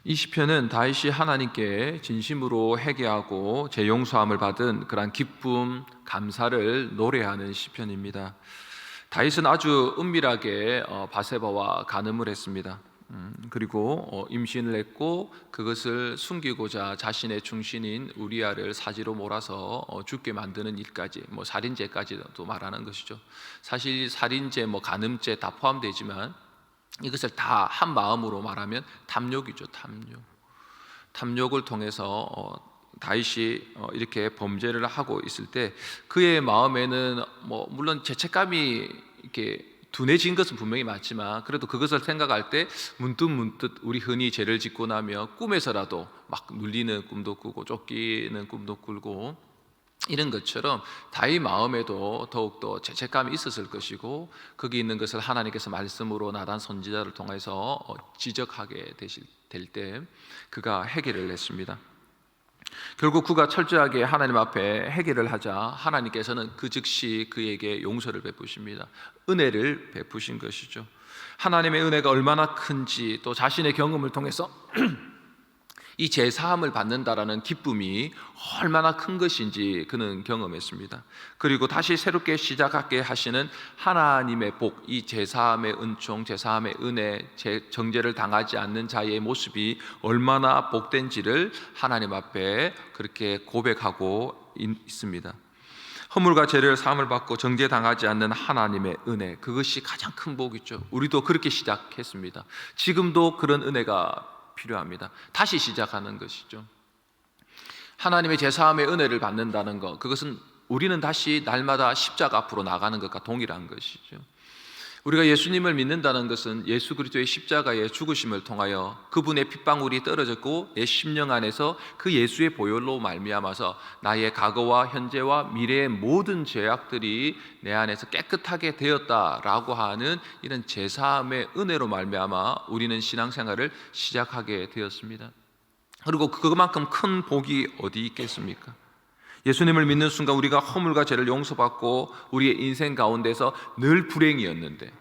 이 시편은 다윗이 하나님께 진심으로 회개하고 재용서함을 받은 그러한 기쁨, 감사를 노래하는 시편입니다. 다윗은 아주 은밀하게 바세바와 간음을 했습니다. 그리고 임신을 했고 그것을 숨기고자 자신의 충신인 우리아를 사지로 몰아서 죽게 만드는 일까지, 살인죄까지도 말하는 것이죠. 사실 살인죄, 간음죄 다 포함되지만 이것을 다 한 마음으로 말하면 탐욕이죠. 탐욕을 통해서 다윗이 이렇게 범죄를 하고 있을 때 그의 마음에는 물론 죄책감이 이렇게 둔해진 것은 분명히 맞지만, 그래도 그것을 생각할 때 문득 우리 흔히 죄를 짓고 나면 꿈에서라도 막 눌리는 꿈도 꾸고 쫓기는 꿈도 꾸고 이런 것처럼 다윗 마음에도 더욱더 죄책감이 있었을 것이고, 거기 있는 것을 하나님께서 말씀으로 나단 선지자를 통해서 지적하게 될 때 그가 회개를 했습니다. 결국 그가 철저하게 하나님 앞에 회개를 하자 하나님께서는 그 즉시 그에게 용서를 베푸십니다. 은혜를 베푸신 것이죠. 하나님의 은혜가 얼마나 큰지, 또 자신의 경험을 통해서 이 제사함을 받는다라는 기쁨이 얼마나 큰 것인지 그는 경험했습니다. 그리고 다시 새롭게 시작하게 하시는 하나님의 복, 이 제사함의 은총, 제사함의 은혜, 정죄를 당하지 않는 자의 모습이 얼마나 복된지를 하나님 앞에 그렇게 고백하고 있습니다. 허물과 죄를 사함을 받고 정죄당하지 않는 하나님의 은혜, 그것이 가장 큰 복이죠. 우리도 그렇게 시작했습니다. 지금도 그런 은혜가 필요합니다. 다시 시작하는 것이죠. 하나님의 제사함의 은혜를 받는다는 것, 그것은 우리는 다시 날마다 십자가 앞으로 나가는 것과 동일한 것이죠. 우리가 예수님을 믿는다는 것은 예수 그리스도의 십자가의 죽으심을 통하여 그분의 핏방울이 떨어졌고 내 심령 안에서 그 예수의 보혈로 말미암아서 나의 과거와 현재와 미래의 모든 죄악들이 내 안에서 깨끗하게 되었다라고 하는 이런 제사함의 은혜로 말미암아 우리는 신앙생활을 시작하게 되었습니다. 그리고 그만큼 큰 복이 어디 있겠습니까? 예수님을 믿는 순간 우리가 허물과 죄를 용서받고 우리의 인생 가운데서 늘 불행이었는데,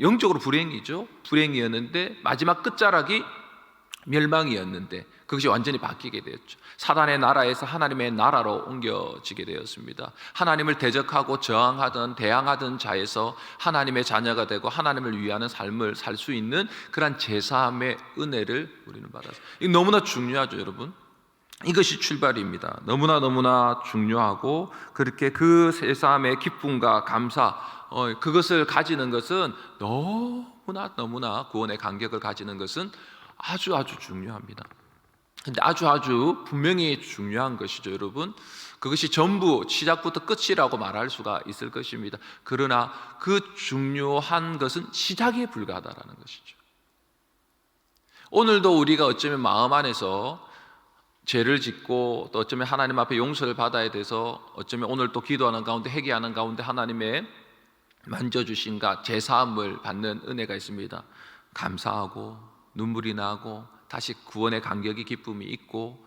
영적으로 불행이었는데 마지막 끝자락이 멸망이었는데 그것이 완전히 바뀌게 되었죠. 사단의 나라에서 하나님의 나라로 옮겨지게 되었습니다. 하나님을 대적하고 대항하던 자에서 하나님의 자녀가 되고 하나님을 위하는 삶을 살 수 있는 그런 제사함의 은혜를 우리는 받았어요. 이거 너무나 중요하죠, 여러분. 이것이 출발입니다. 너무나 중요하고, 그렇게 그 제사함의 기쁨과 감사, 그것을 가지는 것은 너무나 구원의 간격을 가지는 것은 아주 중요합니다. 근데 아주 분명히 중요한 것이죠, 여러분. 그것이 전부 시작부터 끝이라고 말할 수가 있을 것입니다. 그러나 그 중요한 것은 시작에 불과하다는 것이죠. 오늘도 우리가 어쩌면 마음 안에서 죄를 짓고 또 어쩌면 하나님 앞에 용서를 받아야 돼서 어쩌면 오늘 또 기도하는 가운데 회개하는 가운데 하나님의 만져주신가 제사함을 받는 은혜가 있습니다. 감사하고 눈물이 나고 다시 구원의 감격이 기쁨이 있고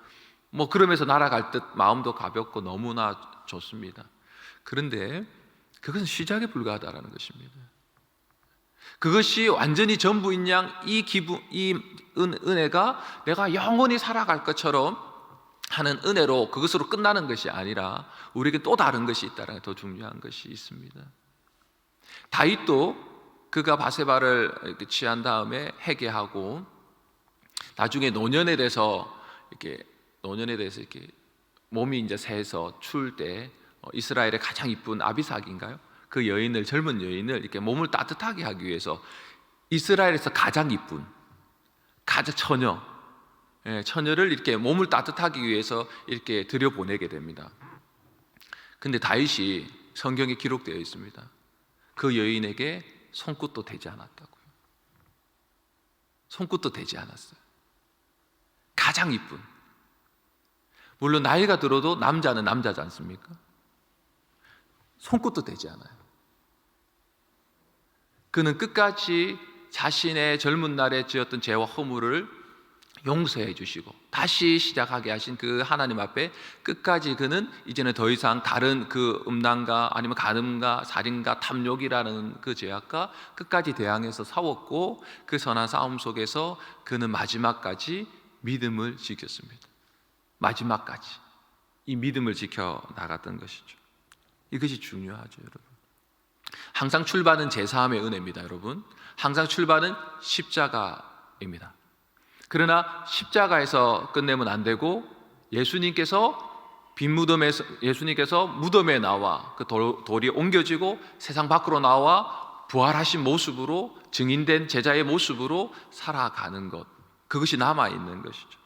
그러면서 날아갈 듯 마음도 가볍고 너무나 좋습니다. 그런데 그것은 시작에 불과하다는 것입니다. 그것이 완전히 전부인 양 이 은혜가 내가 영원히 살아갈 것처럼 하는 은혜로 그것으로 끝나는 것이 아니라 우리에게 또 다른 것이 있다는 더 중요한 것이 있습니다. 다윗도 그가 바세바를 취한 다음에 회개하고 나중에 노년에 대해서 이렇게 몸이 이제 새서 추울 때 이스라엘의 가장 이쁜 아비삭인가요? 그 여인을, 젊은 여인을 이렇게 몸을 따뜻하게 하기 위해서 이스라엘에서 가장 이쁜 처녀를 이렇게 몸을 따뜻하게 하기 위해서 이렇게 들여보내게 됩니다. 근데 다윗이 성경에 기록되어 있습니다. 그 여인에게 손끝도 대지 않았다고요. 손끝도 대지 않았어요. 가장 이쁜. 물론 나이가 들어도 남자는 남자지 않습니까? 손끝도 대지 않아요. 그는 끝까지 자신의 젊은 날에 지었던 죄와 허물을 용서해 주시고 다시 시작하게 하신 그 하나님 앞에 끝까지 그는 이제는 더 이상 다른 그 음란과 아니면 간음과 살인과 탐욕이라는 그 죄악과 끝까지 대항해서 싸웠고 그 선한 싸움 속에서 그는 마지막까지 믿음을 지켰습니다. 마지막까지 이 믿음을 지켜 나갔던 것이죠. 이것이 중요하죠, 여러분. 항상 출발은 제사함의 은혜입니다, 여러분. 항상 출발은 십자가입니다. 그러나 십자가에서 끝내면 안 되고 예수님께서 무덤에 나와 그 돌이 옮겨지고 세상 밖으로 나와 부활하신 모습으로 증인된 제자의 모습으로 살아가는 것, 그것이 남아있는 것이죠.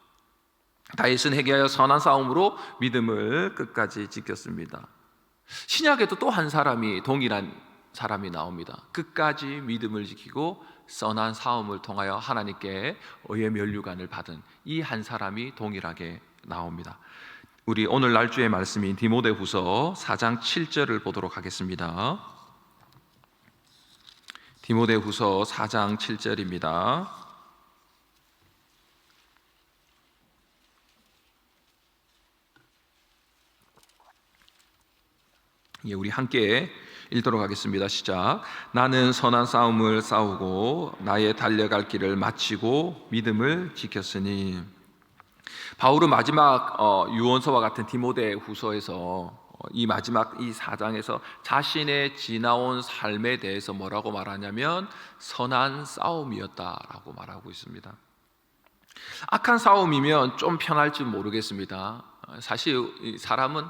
다윗은 회개하여 선한 싸움으로 믿음을 끝까지 지켰습니다. 신약에도 또 한 사람이, 동일한 사람이 나옵니다. 끝까지 믿음을 지키고 선한 싸움을 통하여 하나님께 의의 면류관을 받은 이 한 사람이 동일하게 나옵니다. 우리 오늘 날주의 말씀인 디모데후서 4장 7절을 보도록 하겠습니다. 디모데후서 4장 7절입니다. 우리 함께 읽도록 하겠습니다. 시작. 나는 선한 싸움을 싸우고 나의 달려갈 길을 마치고 믿음을 지켰으니. 바울은 마지막 유언서와 같은 디모데후서에서 이 마지막 이 4장에서 자신의 지나온 삶에 대해서 뭐라고 말하냐면 선한 싸움이었다라고 말하고 있습니다. 악한 싸움이면 좀 편할지 모르겠습니다. 사실 사람은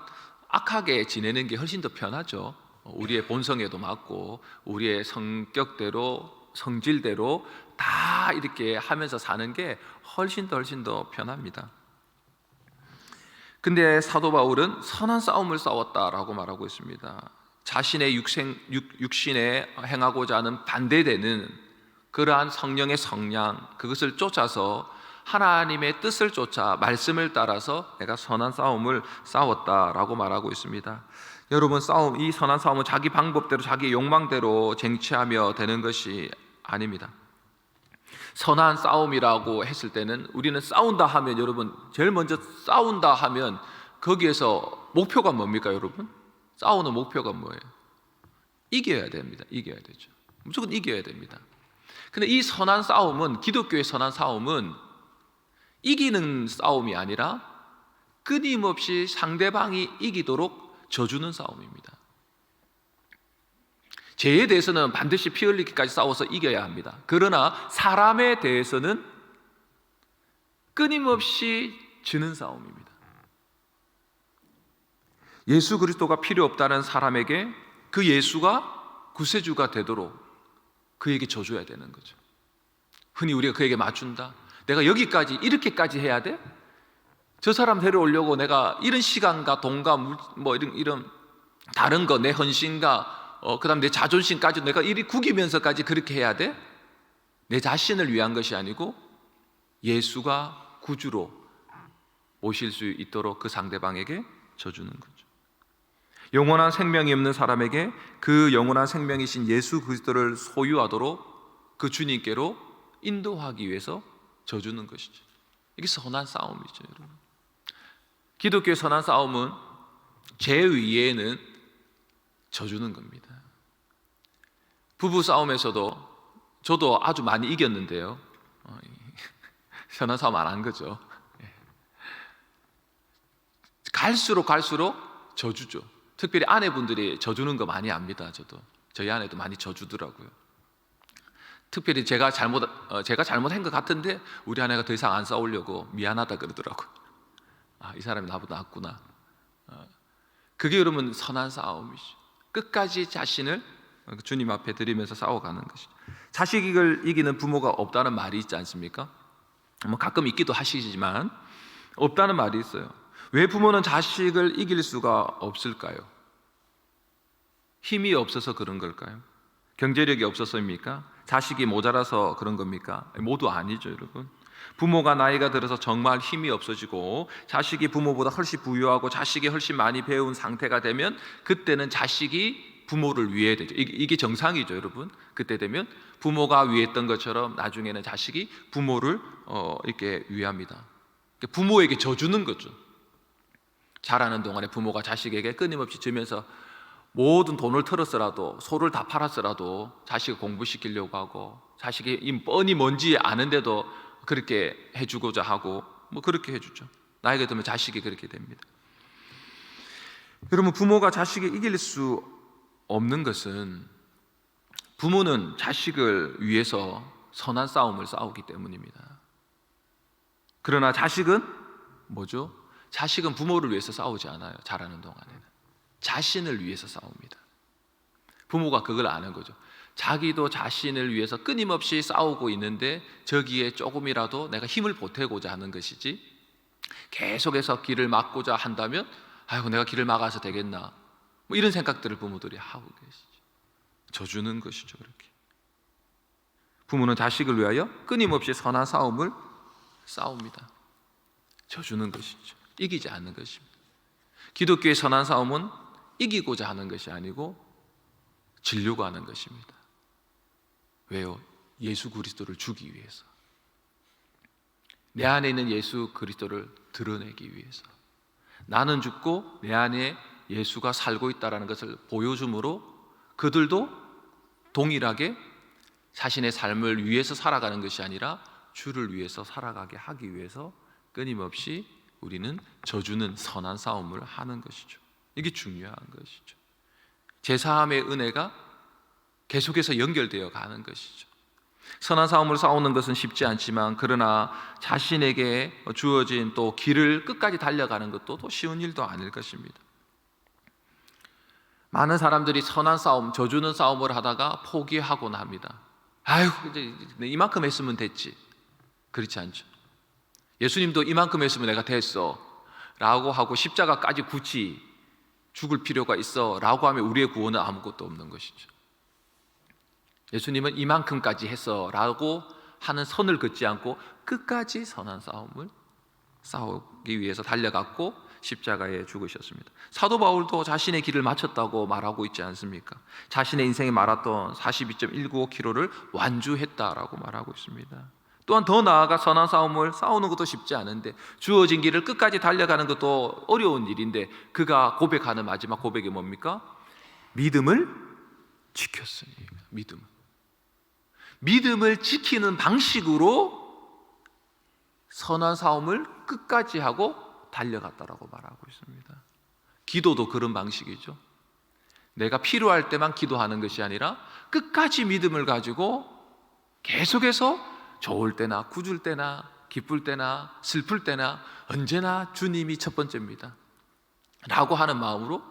악하게 지내는 게 훨씬 더 편하죠. 우리의 본성에도 맞고 우리의 성격대로, 성질대로 다 이렇게 하면서 사는 게 훨씬 더 편합니다. 근데 사도 바울은 선한 싸움을 싸웠다라고 말하고 있습니다. 자신의 육신에 행하고자 하는 반대되는 그러한 성령의 성량, 그것을 쫓아서 하나님의 뜻을 쫓아 말씀을 따라서 내가 선한 싸움을 싸웠다라고 말하고 있습니다. 여러분, 이 선한 싸움은 자기 방법대로, 자기 욕망대로 쟁취하며 되는 것이 아닙니다. 선한 싸움이라고 했을 때는 우리는 싸운다 하면, 여러분, 제일 먼저 싸운다 하면 거기에서 목표가 뭡니까, 여러분? 싸우는 목표가 뭐예요? 이겨야 됩니다. 이겨야 되죠. 무조건 이겨야 됩니다. 근데 이 선한 싸움은, 기독교의 선한 싸움은 이기는 싸움이 아니라 끊임없이 상대방이 이기도록 져주는 싸움입니다. 죄에 대해서는 반드시 피 흘리기까지 싸워서 이겨야 합니다. 그러나 사람에 대해서는 끊임없이 지는 싸움입니다. 예수 그리스도가 필요 없다는 사람에게 그 예수가 구세주가 되도록 그에게 져줘야 되는 거죠. 흔히 우리가 그에게 맞춘다. 내가 여기까지 이렇게까지 해야 돼? 저 사람 데려오려고 내가 이런 시간과 돈과 뭐 이런 다른 거, 내 헌신과 그다음 내 자존심까지 내가 이리 구기면서까지 그렇게 해야 돼? 내 자신을 위한 것이 아니고 예수가 구주로 모실 수 있도록 그 상대방에게 져주는 거죠. 영원한 생명이 없는 사람에게 그 영원한 생명이신 예수 그리스도를 소유하도록 그 주님께로 인도하기 위해서 져주는 것이죠. 이게 선한 싸움이죠, 여러분. 기독교의 선한 싸움은 죄 위에는 져주는 겁니다. 부부 싸움에서도 저도 아주 많이 이겼는데요, 선한 싸움 안 한 거죠. 갈수록 져주죠. 특별히 아내분들이 져주는 거 많이 압니다. 저희 아내도 많이 져주더라고요. 특별히 제가 잘못한 것 같은데 우리 아내가 더 이상 안 싸우려고 미안하다 그러더라고요. 이 사람이 나보다 낫구나. 그게 여러분 선한 싸움이죠. 끝까지 자신을 주님 앞에 드리면서 싸워가는 것이죠. 자식을 이기는 부모가 없다는 말이 있지 않습니까? 뭐 가끔 있기도 하시지만 없다는 말이 있어요. 왜 부모는 자식을 이길 수가 없을까요? 힘이 없어서 그런 걸까요? 경제력이 없어서입니까? 자식이 모자라서 그런 겁니까? 모두 아니죠, 여러분. 부모가 나이가 들어서 정말 힘이 없어지고 자식이 부모보다 훨씬 부유하고 자식이 훨씬 많이 배운 상태가 되면 그때는 자식이 부모를 위해야 되죠. 이게 정상이죠, 여러분. 그때 되면 부모가 위했던 것처럼 나중에는 자식이 부모를 이렇게 위합니다. 부모에게 져주는 거죠. 자라는 동안에 부모가 자식에게 끊임없이 주면서 모든 돈을 털었더라도, 소를 다 팔았더라도 자식을 공부시키려고 하고, 자식이 이 뻔히 뭔지 아는데도 그렇게 해주고자 하고, 뭐 그렇게 해주죠. 나이가 들면 자식이 그렇게 됩니다. 여러분, 부모가 자식을 이길 수 없는 것은 부모는 자식을 위해서 선한 싸움을 싸우기 때문입니다. 그러나 자식은 뭐죠? 자식은 부모를 위해서 싸우지 않아요. 자라는 동안에는 자신을 위해서 싸웁니다. 부모가 그걸 아는 거죠. 자기도 자신을 위해서 끊임없이 싸우고 있는데 저기에 조금이라도 내가 힘을 보태고자 하는 것이지, 계속해서 길을 막고자 한다면 아이고 내가 길을 막아서 되겠나, 뭐 이런 생각들을 부모들이 하고 계시죠. 져주는 것이죠. 그렇게 부모는 자식을 위하여 끊임없이 선한 싸움을 싸웁니다. 져주는 것이죠. 이기지 않는 것입니다. 기독교의 선한 싸움은 이기고자 하는 것이 아니고 지려고 하는 것입니다. 왜요? 예수 그리스도를 주기 위해서, 내 안에 있는 예수 그리스도를 드러내기 위해서, 나는 죽고 내 안에 예수가 살고 있다는 것을 보여줌으로 그들도 동일하게 자신의 삶을 위해서 살아가는 것이 아니라 주를 위해서 살아가게 하기 위해서 끊임없이 우리는 져주는 선한 싸움을 하는 것이죠. 이게 중요한 것이죠. 제사함의 은혜가 계속해서 연결되어 가는 것이죠. 선한 싸움을 싸우는 것은 쉽지 않지만, 그러나 자신에게 주어진 또 길을 끝까지 달려가는 것도 또 쉬운 일도 아닐 것입니다. 많은 사람들이 선한 싸움, 져주는 싸움을 하다가 포기하곤 합니다. 아유, 이제 이만큼 했으면 됐지. 그렇지 않죠. 예수님도 이만큼 했으면 내가 됐어 라고 하고 십자가까지 굳이 죽을 필요가 있어 라고 하면 우리의 구원은 아무것도 없는 것이죠. 예수님은 이만큼까지 했어 라고 하는 선을 긋지 않고 끝까지 선한 싸움을 싸우기 위해서 달려갔고 십자가에 죽으셨습니다. 사도 바울도 자신의 길을 마쳤다고 말하고 있지 않습니까? 자신의 인생의 마라톤 42.195km를 완주했다라고 말하고 있습니다. 또한 더 나아가 선한 싸움을 싸우는 것도 쉽지 않은데 주어진 길을 끝까지 달려가는 것도 어려운 일인데, 그가 고백하는 마지막 고백이 뭡니까? 믿음을 지켰으니. 믿음을 지키는 방식으로 선한 싸움을 끝까지 하고 달려갔다라고 말하고 있습니다. 기도도 그런 방식이죠. 내가 필요할 때만 기도하는 것이 아니라 끝까지 믿음을 가지고 계속해서 좋을 때나 굳을 때나 기쁠 때나 슬플 때나 언제나 주님이 첫 번째입니다 라고 하는 마음으로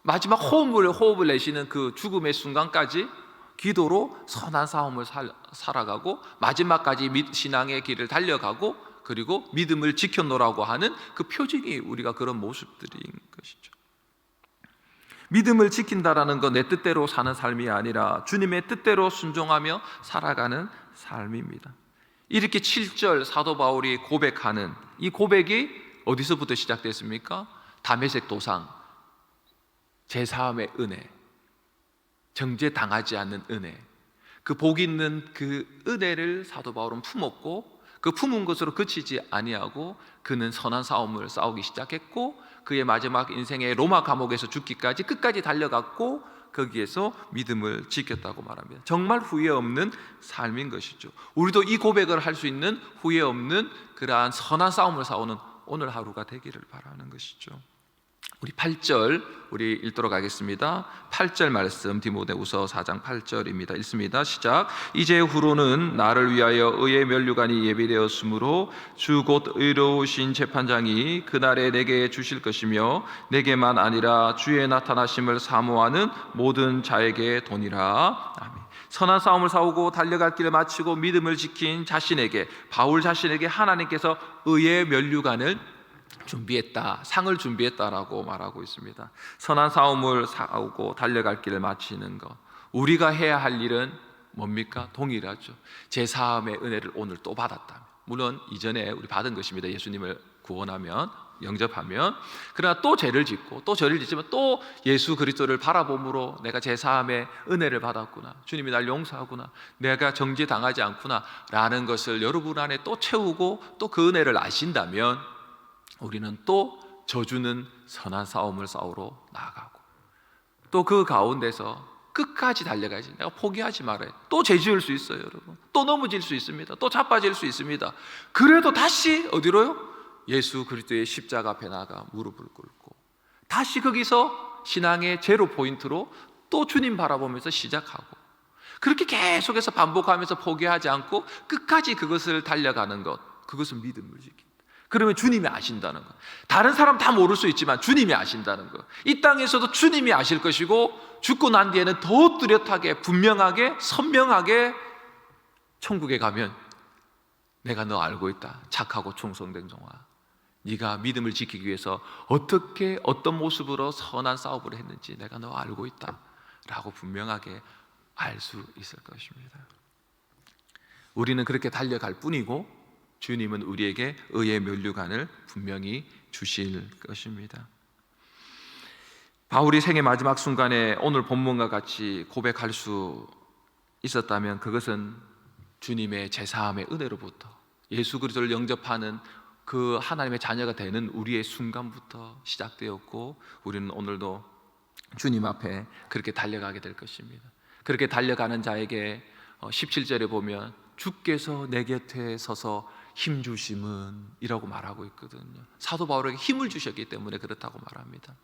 마지막 호흡을 내쉬는 그 죽음의 순간까지 기도로 선한 싸움을 살아가고 마지막까지 신앙의 길을 달려가고, 그리고 믿음을 지켜놓으라고 하는 그 표징이 우리가 그런 모습들인 것이죠. 믿음을 지킨다라는 건 내 뜻대로 사는 삶이 아니라 주님의 뜻대로 순종하며 살아가는 삶입니다. 이렇게 7절 사도 바울이 고백하는 이 고백이 어디서부터 시작됐습니까? 다메섹 도상, 제사함의 은혜, 정죄당하지 않는 은혜, 그 복 있는 그 은혜를 사도 바울은 품었고, 그 품은 것으로 그치지 아니하고 그는 선한 싸움을 싸우기 시작했고, 그의 마지막 인생의 로마 감옥에서 죽기까지 끝까지 달려갔고 거기에서 믿음을 지켰다고 말합니다. 정말 후회 없는 삶인 것이죠. 우리도 이 고백을 할 수 있는 후회 없는 그러한 선한 싸움을 싸우는 오늘 하루가 되기를 바라는 것이죠. 우리 8절 우리 읽도록 하겠습니다. 8절 말씀 디모데후서 4장 8절입니다. 읽습니다. 시작. 이제 후로는 나를 위하여 의의 면류관이 예비되었으므로 주 곧 의로우신 재판장이 그날에 내게 주실 것이며 내게만 아니라 주의 나타나심을 사모하는 모든 자에게 도니라. 아멘. 선한 싸움을 싸우고 달려갈 길을 마치고 믿음을 지킨 자신에게, 바울 자신에게 하나님께서 의의 면류관을 준비했다, 상을 준비했다라고 말하고 있습니다. 선한 싸움을 싸우고 달려갈 길을 마치는 것, 우리가 해야 할 일은 뭡니까? 동일하죠. 제사함의 은혜를 오늘 또 받았다면, 물론 이전에 우리 받은 것입니다. 예수님을 구원하면, 영접하면. 그러나 또 죄를 짓고 또 죄를 짓지만 또 예수 그리스도를 바라봄으로 내가 제사함의 은혜를 받았구나, 주님이 날 용서하구나, 내가 정죄당하지 않구나 라는 것을 여러분 안에 또 채우고 또 그 은혜를 아신다면 우리는 또 져주는 선한 싸움을 싸우러 나아가고, 또 그 가운데서 끝까지 달려가야지. 내가 포기하지 말아요. 또 죄 지을 수 있어요, 여러분. 또 넘어질 수 있습니다. 또 자빠질 수 있습니다. 그래도 다시 어디로요? 예수 그리스도의 십자가 앞에 나가 무릎을 꿇고 다시 거기서 신앙의 제로 포인트로 또 주님 바라보면서 시작하고, 그렇게 계속해서 반복하면서 포기하지 않고 끝까지 그것을 달려가는 것, 그것은 믿음을 지킨다. 그러면 주님이 아신다는 것. 다른 사람 다 모를 수 있지만 주님이 아신다는 것. 이 땅에서도 주님이 아실 것이고, 죽고 난 뒤에는 더 뚜렷하게, 분명하게, 선명하게 천국에 가면 내가 너 알고 있다. 착하고 충성된 종아, 네가 믿음을 지키기 위해서 어떻게 어떤 모습으로 선한 싸움을 했는지 내가 너 알고 있다 라고 분명하게 알 수 있을 것입니다. 우리는 그렇게 달려갈 뿐이고 주님은 우리에게 의의 면류관을 분명히 주실 것입니다. 바울이 생의 마지막 순간에 오늘 본문과 같이 고백할 수 있었다면 그것은 주님의 제사함의 은혜로부터, 예수 그리스도를 영접하는 그 하나님의 자녀가 되는 우리의 순간부터 시작되었고, 우리는 오늘도 주님 앞에 그렇게 달려가게 될 것입니다. 그렇게 달려가는 자에게 17절에 보면 주께서 내 곁에 서서 힘 주심은 이라고 말하고 있거든요. 사도 바울에게 힘을 주셨기 때문에 그렇다고 말합니다.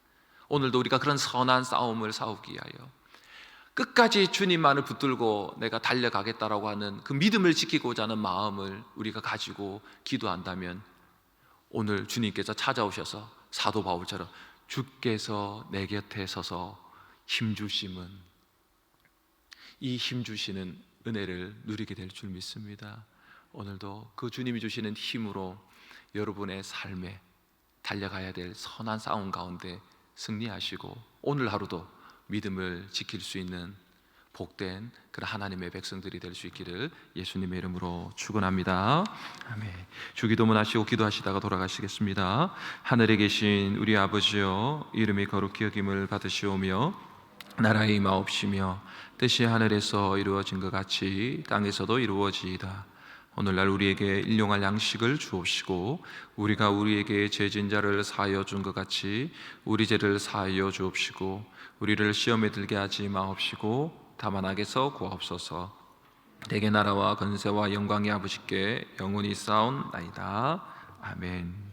오늘도 우리가 그런 선한 싸움을 싸우기 위하여 끝까지 주님만을 붙들고 내가 달려가겠다라고 하는 그 믿음을 지키고자 하는 마음을 우리가 가지고 기도한다면, 오늘 주님께서 찾아오셔서 사도 바울처럼 주께서 내 곁에 서서 힘 주심은, 이 힘 주시는 은혜를 누리게 될 줄 믿습니다. 오늘도 그 주님이 주시는 힘으로 여러분의 삶에 달려가야 될 선한 싸움 가운데 승리하시고, 오늘 하루도 믿음을 지킬 수 있는 복된 그런 하나님의 백성들이 될 수 있기를 예수님의 이름으로 축원합니다. 아멘. 주기도문 하시고 기도하시다가 돌아가시겠습니다. 하늘에 계신 우리 아버지여, 이름이 거룩히 여김을 받으시오며 나라의 임하옵시며 뜻이 하늘에서 이루어진 것 같이 땅에서도 이루어지이다. 오늘날 우리에게 일용할 양식을 주옵시고, 우리가 우리에게 죄진 자를 사하여 준 것 같이 우리 죄를 사하여 주옵시고, 우리를 시험에 들게 하지 마옵시고 다만 악에서 구하옵소서. 내게 나라와 권세와 영광이 아버지께 영원히 쌓옵나이다. 아멘.